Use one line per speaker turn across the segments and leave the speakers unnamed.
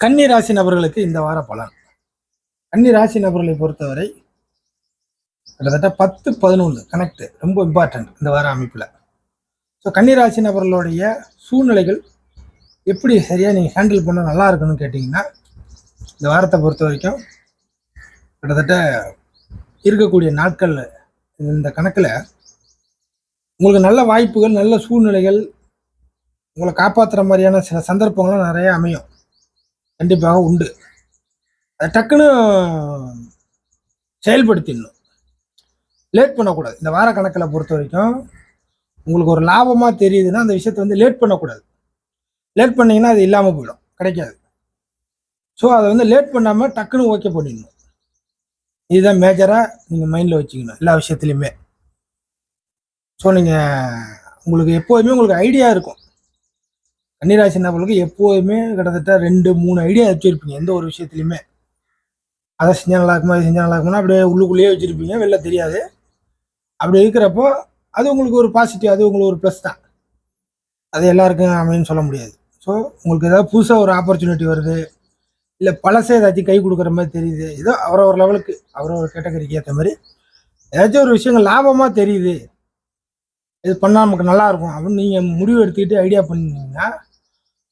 கன்னி ராசி நபர்களுக்கு இந்த வார பலன். கன்னி ராசி நபர்களை பொறுத்தவரை கிட்டத்தட்ட 10-11 கனெக்ட் ரொம்ப இம்பார்ட்டன்ட் இந்த வார அமைப்பில். ஸோ கன்னி ராசி நபர்களுடைய சூழ்நிலைகள் எப்படி சரியாக நீங்கள் ஹேண்டில் பண்ண நல்லா இருக்குன்னு கேட்டிங்கன்னா, இந்த வாரத்தை பொறுத்த வரைக்கும் கிட்டத்தட்ட இருக்கக்கூடிய நாட்கள் இந்த கணக்கில் உங்களுக்கு நல்ல வாய்ப்புகள், நல்ல சூழ்நிலைகள், உங்களை காப்பாற்றுற மாதிரியான சில சந்தர்ப்பங்களும் நிறைய அமையும். கண்டிப்பாக உண்டு. அதை டக்குன்னு செயல்படுத்திடணும், லேட் பண்ணக்கூடாது. இந்த வார கணக்கில் பொறுத்த வரைக்கும் உங்களுக்கு ஒரு லாபமாக தெரியுதுன்னா அந்த விஷயத்தை வந்து லேட் பண்ணக்கூடாது. லேட் பண்ணிங்கன்னா அது இல்லாமல் போயிடும், கிடைக்காது. ஸோ அதை வந்து லேட் பண்ணாமல் டக்குன்னு ஓகே பண்ணிடணும். இதுதான் மேஜராக நீங்கள் மைண்டில் வச்சுக்கணும் எல்லா விஷயத்துலையுமே. ஸோ நீங்கள் உங்களுக்கு எப்போதுமே உங்களுக்கு ஐடியா இருக்கும். கன்னிராசி நபர்களுக்கு எப்போதுமே கிட்டத்தட்ட 2-3 ஐடியா வச்சுருப்பீங்க எந்த ஒரு விஷயத்துலையுமே. அதை செஞ்சால் நல்லா இருக்குமா, இது செஞ்சால் நல்லா இருக்குமா, அப்படியே உள்ளுக்குள்ளேயே வச்சுருப்பீங்க, வெளில தெரியாது. அப்படி இருக்கிறப்போ அது உங்களுக்கு ஒரு பாசிட்டிவ், அது உங்களுக்கு ஒரு ப்ளஸ் தான். அது எல்லாருக்கும் அமைன்னு சொல்ல முடியாது. ஸோ உங்களுக்கு ஏதாவது புதுசாக ஒரு ஆப்பர்ச்சுனிட்டி வருது, இல்லை பழசே ஏதாச்சும் கை கொடுக்குற மாதிரி தெரியுது, ஏதோ அவரவர் லெவலுக்கு அவரவர் கேட்டகரிக்கு ஏற்ற மாதிரி ஏதாச்சும் ஒரு விஷயங்கள் லாபமாக தெரியுது, இது பண்ணால் நமக்கு நல்லாயிருக்கும் அப்படின்னு நீங்கள் முடிவு எடுத்துக்கிட்டு ஐடியா பண்ணிங்கன்னா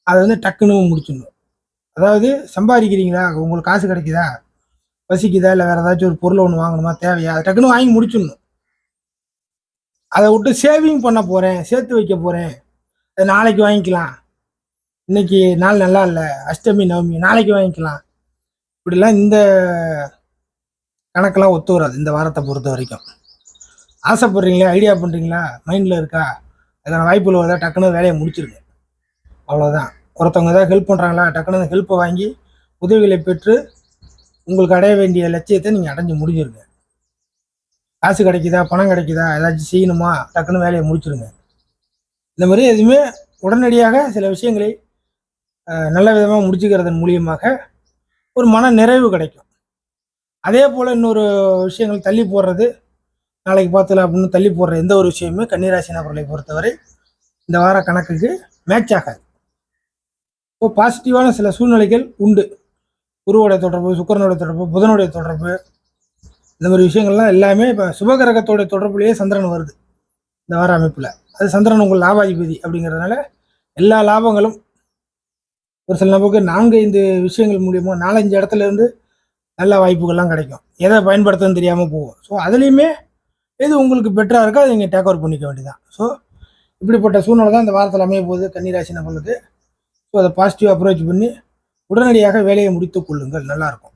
அதை வந்து டக்குன்னு முடிச்சிடணும். அதாவது சம்பாதிக்கிறீங்களா, உங்களுக்கு காசு கிடைக்குதா, பசிக்குதா, இல்லை வேறு ஏதாச்சும் ஒரு பொருள் ஒன்று வாங்கணுமா, தேவையா, அதை டக்குன்னு வாங்கி முடிச்சிடணும். அதை விட்டு சேவிங் பண்ண போகிறேன், சேர்த்து வைக்க போகிறேன், அது நாளைக்கு வாங்கிக்கலாம், இன்னைக்கு நாள் நல்லா இல்லை, அஷ்டமி நவமி நாளைக்கு வாங்கிக்கலாம், இப்படிலாம் இந்த கணக்கெல்லாம் ஒத்து வராது. இந்த வாரத்தை பொறுத்த வரைக்கும் ஆசைப்படுறீங்களா, ஐடியா பண்ணுறீங்களா, மைண்டில் இருக்கா, அதுக்கான வாய்ப்புகள் வருதா, டக்குன்னு வேலையை முடிச்சிருங்க. அவ்வளோதான். ஒருத்தவங்க ஏதாவது ஹெல்ப் பண்ணுறாங்களா, டக்குன்னு அந்த ஹெல்ப்பை வாங்கி உதவிகளை பெற்று உங்களுக்கு அடைய வேண்டிய லட்சியத்தை நீங்கள் அடைஞ்சு முடிஞ்சிருங்க. காசு கிடைக்குதா, பணம் கிடைக்குதா, ஏதாச்சும் செய்யணுமா, டக்குன்னு வேலையை முடிச்சிருங்க. இந்த மாதிரி எதுவுமே உடனடியாக சில விஷயங்களை நல்ல விதமாக முடிச்சுக்கிறதன் மூலியமாக ஒரு மன நிறைவு கிடைக்கும். அதே போல் இன்னொரு விஷயங்கள் தள்ளி போடுறது, நாளைக்கு பார்த்துல அப்படின்னு தள்ளி போடுற எந்த ஒரு விஷயமுமே கன்னிராசி நபர்களை பொறுத்தவரை இந்த வார கணக்குக்கு மேட்ச் ஆகாது. இப்போ பாசிட்டிவான சில சூழ்நிலைகள் உண்டு. குருவோடைய தொடர்பு, சுக்கிரனுடைய தொடர்பு, புதனுடைய தொடர்பு, இந்த மாதிரி விஷயங்கள்லாம் எல்லாமே இப்போ சுபகிரகத்தோடைய தொடர்புலேயே சந்திரன் வருது இந்த வார அமைப்பில். அது சந்திரன் உங்கள் லாபாதிபதி அப்படிங்கிறதுனால எல்லா லாபங்களும் ஒரு சில நபருக்கு 4-5 விஷயங்கள் மூலியமாக 4-5 இடத்துல இருந்து நல்ல வாய்ப்புகள்லாம் கிடைக்கும். எதை பயன்படுத்துன்னு தெரியாமல் போகும். ஸோ அதுலேயுமே எது உங்களுக்கு பெட்டராக இருக்கோ அதை நீங்கள் டேக் ஓவர் பண்ணிக்க வேண்டியதான். ஸோ இப்படிப்பட்ட சூழ்நிலை தான் இந்த வாரத்தில் அமைய போகுது கன்னிராசி நபர்களுக்கு. ஸோ அதை பாசிட்டிவ் அப்ரோச் பண்ணி உடனடியாக வேலையை முடித்துக் கொள்ளுங்கள், நல்லாயிருக்கும்.